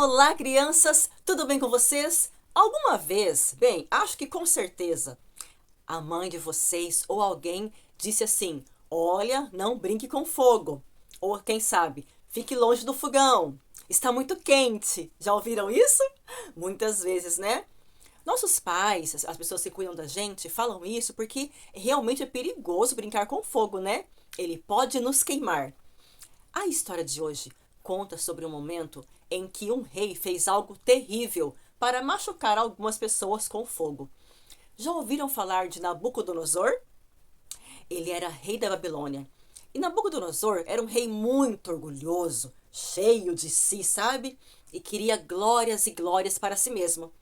Olá, crianças! Tudo bem com vocês? Alguma vez, bem, acho que com certeza, a mãe de vocês ou alguém disse assim: Olha, não brinque com fogo. Ou quem sabe, fique longe do fogão. Está muito quente. Já ouviram isso? Muitas vezes, né? Nossos pais, as pessoas que cuidam da gente, falam isso porque realmente é perigoso brincar com fogo, né? Ele pode nos queimar. A história de hoje conta sobre um momento em que um rei fez algo terrível para machucar algumas pessoas com fogo. Já ouviram falar de Nabucodonosor? Ele era rei da Babilônia. E Nabucodonosor era um rei muito orgulhoso, cheio de si, sabe? E queria glórias e glórias para si mesmo.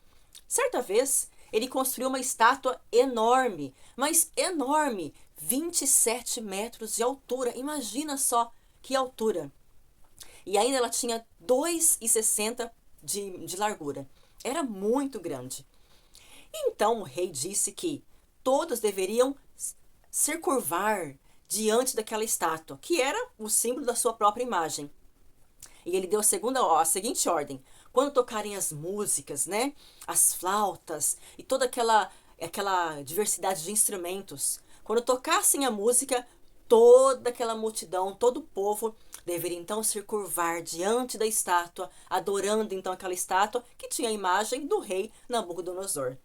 Certa vez, ele construiu uma estátua enorme, mas enorme, 27 metros de altura. Imagina só que altura! E ainda ela tinha 2,60 de largura. Era muito grande. Então o rei disse que todos deveriam se curvar diante daquela estátua, que era o símbolo da sua própria imagem. E ele deu a seguinte ordem: quando tocarem as músicas, né, as flautas e toda aquela diversidade de instrumentos, quando tocassem a música, toda aquela multidão, todo o povo deveria então se curvar diante da estátua, adorando então aquela estátua que tinha a imagem do rei Nabucodonosor.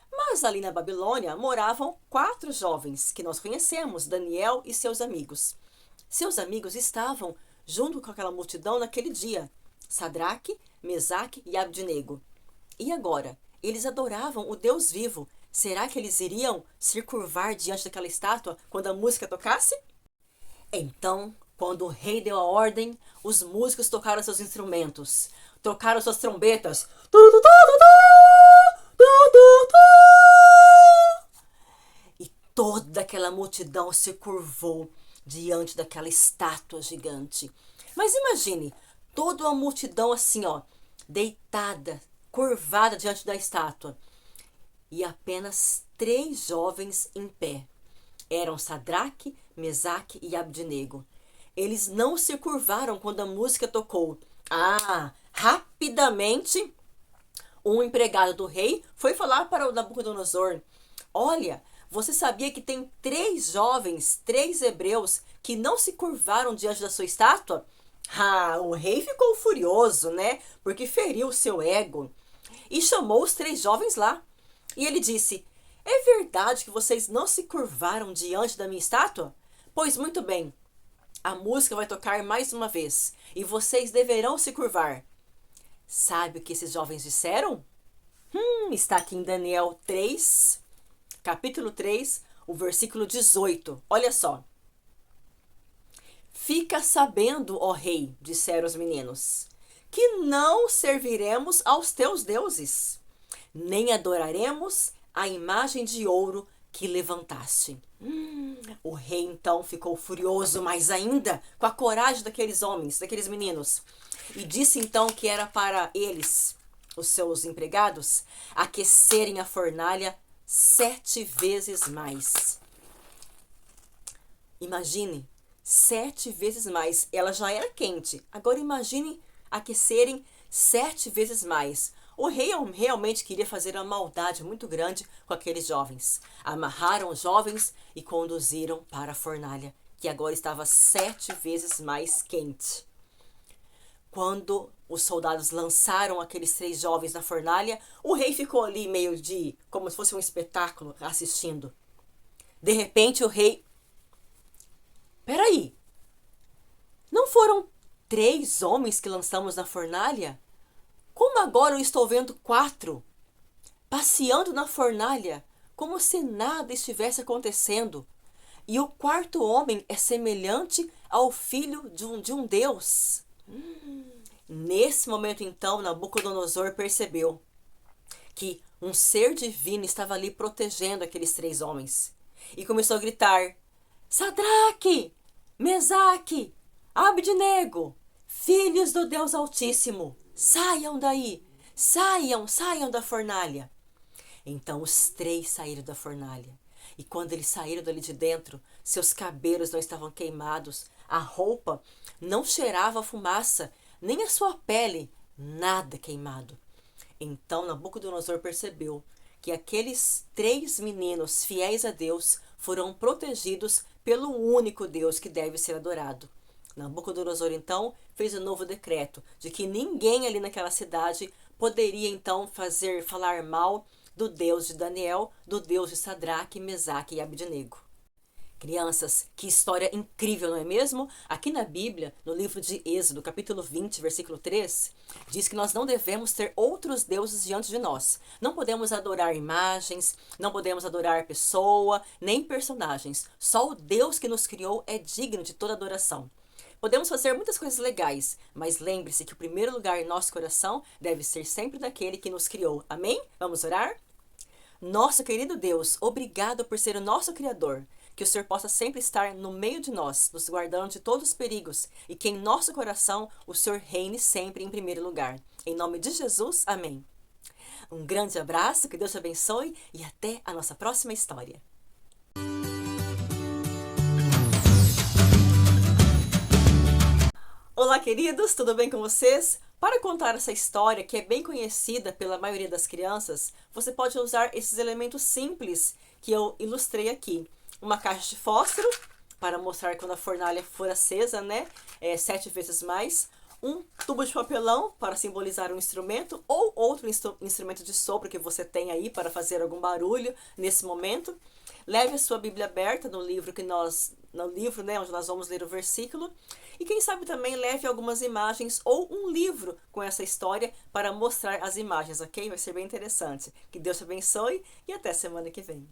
Mas ali na Babilônia moravam 4 jovens que nós conhecemos, Daniel e seus amigos. Seus amigos estavam junto com aquela multidão naquele dia, Sadraque, Mesaque e Abdinego. E agora? Eles adoravam o Deus vivo. Será que eles iriam se curvar diante daquela estátua quando a música tocasse? Então, quando o rei deu a ordem, os músicos tocaram seus instrumentos, tocaram suas trombetas. Tu, tu, tu, tu, tu, tu, tu, tu. E toda aquela multidão se curvou diante daquela estátua gigante. Mas imagine, toda a multidão assim, ó, deitada, curvada diante da estátua. E apenas 3 jovens em pé. Eram Sadraque, Mesaque e Abdinego. Eles não se curvaram quando a música tocou. Rapidamente, um empregado do rei foi falar para o Nabucodonosor: Olha, você sabia que tem 3 jovens, 3 hebreus, que não se curvaram diante da sua estátua? O rei ficou furioso, né? Porque feriu o seu ego. E chamou os 3 jovens lá. E ele disse: É verdade que vocês não se curvaram diante da minha estátua? Pois muito bem, a música vai tocar mais uma vez e vocês deverão se curvar. Sabe o que esses jovens disseram? Está aqui em Daniel 3, capítulo 3, o versículo 18. Olha só. Fica sabendo, ó rei, disseram os meninos, que não serviremos aos teus deuses, nem adoraremos a imagem de ouro que levantaste. O rei então ficou furioso mais ainda com a coragem daqueles homens, daqueles meninos, e disse então que era para eles, os seus empregados, aquecerem a fornalha 7 vezes mais. Imagine, 7 vezes mais. Ela já era quente. Agora imagine aquecerem 7 vezes mais. O rei realmente queria fazer uma maldade muito grande com aqueles jovens. Amarraram os jovens e conduziram para a fornalha, que agora estava 7 vezes mais quente. Quando os soldados lançaram aqueles 3 jovens na fornalha, o rei ficou ali meio de, como se fosse um espetáculo, assistindo. De repente o rei: Peraí, não foram 3 homens que lançamos na fornalha? Como agora eu estou vendo 4, passeando na fornalha, como se nada estivesse acontecendo? E o 4 homem é semelhante ao filho de um Deus. Nesse momento, então, Nabucodonosor percebeu que um ser divino estava ali protegendo aqueles 3 homens. E começou a gritar: Sadraque, Mesaque, Abdinego, filhos do Deus Altíssimo, saiam daí, saiam da fornalha. Então os 3 saíram da fornalha. E quando eles saíram dali de dentro, seus cabelos não estavam queimados, a roupa não cheirava a fumaça, nem a sua pele nada queimado. Então Nabucodonosor percebeu que aqueles 3 meninos fiéis a Deus foram protegidos pelo único Deus que deve ser adorado. Nabucodonosor então fez um novo decreto de que ninguém ali naquela cidade poderia então falar mal do Deus de Daniel, do Deus de Sadraque, Mesaque e Abednego. Crianças, que história incrível, não é mesmo? Aqui na Bíblia, no livro de Êxodo, capítulo 20, versículo 3, diz que nós não devemos ter outros deuses diante de nós. Não podemos adorar imagens, não podemos adorar pessoa, nem personagens. Só o Deus que nos criou é digno de toda adoração. Podemos fazer muitas coisas legais, mas lembre-se que o primeiro lugar em nosso coração deve ser sempre daquele que nos criou. Amém? Vamos orar? Nosso querido Deus, obrigado por ser o nosso Criador. Que o Senhor possa sempre estar no meio de nós, nos guardando de todos os perigos, e que em nosso coração o Senhor reine sempre em primeiro lugar. Em nome de Jesus, amém. Um grande abraço, que Deus te abençoe e até a nossa próxima história. Olá, queridos, tudo bem com vocês? Para contar essa história, que é bem conhecida pela maioria das crianças, você pode usar esses elementos simples que eu ilustrei aqui. Uma caixa de fósforo, para mostrar quando a fornalha for acesa, né? 7 vezes mais. Um tubo de papelão, para simbolizar um instrumento, ou outro instrumento de sopro que você tem aí para fazer algum barulho nesse momento. Leve a sua Bíblia aberta no livro né, onde nós vamos ler o versículo. E quem sabe também leve algumas imagens ou um livro com essa história para mostrar as imagens, ok? Vai ser bem interessante. Que Deus te abençoe e até semana que vem.